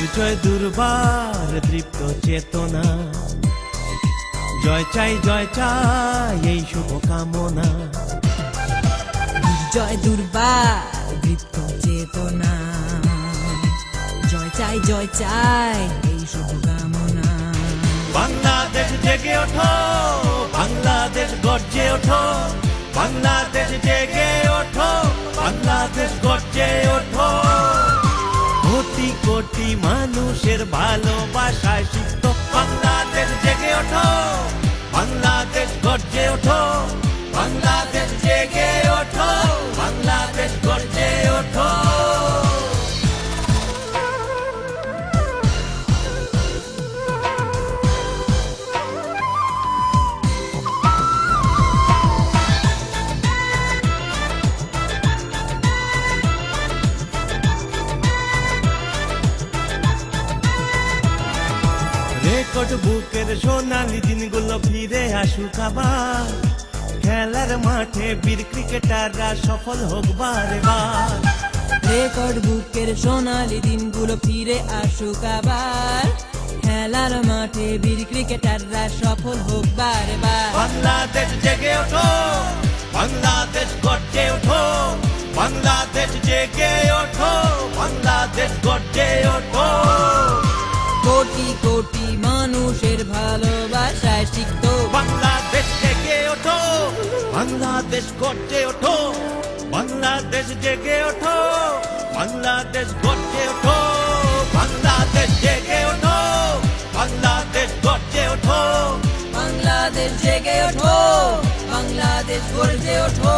দুর্জয় দুর্বার দৃপ্ত চেতনা, জয় চাই এই শুভ কামনা। দুর্জয় দুর্বার দৃপ্ত চেতনা, জয় চাই এই শুভ কামনা। বাংলাদেশ জেগে ওঠো, বাংলাদেশ গর্জে ওঠো, বাংলাদেশ জেগে ওঠো, বাংলাদেশ গর্জে ওঠো। কোটি কোটি মানুষের ভালোবাসায় সিক্ত বাংলাদেশ জেগে ওঠো, বাংলাদেশ গর্জে ওঠো, বাংলাদেশ জেগে ওঠো, বাংলাদেশ গর্জে ওঠো। রেকর্ড বুকের সোনালি দিনগুলো ফিরে আসুক আবার, খেলার মাঠে বীর ক্রিকেটাররা সফল হোক বারে বার। রেকর্ড বুকের সোনালি দিনগুলো ফিরে আসুক আবার, খেলার মাঠে বীর ক্রিকেটাররা সফল হোক বারে বার। বাংলাদেশ জেগে ওঠো, বাংলাদেশ গর্জে ওঠো, বাংলাদেশ জেগে ওঠো, বাংলাদেশ গর্জে ওঠো। কোটি কোটি মানুষের ভালোবাসায় সিক্ত বাংলাদেশ জেগে ওঠো, বাংলাদেশ গর্জে ওঠো, বাংলাদেশ জেগে ওঠো, বাংলাদেশ গর্জে ওঠো, বাংলাদেশ জেগে ওঠো, বাংলাদেশ গর্জে ওঠো, বাংলাদেশ জেগে ওঠো, বাংলাদেশ গর্জে ওঠো।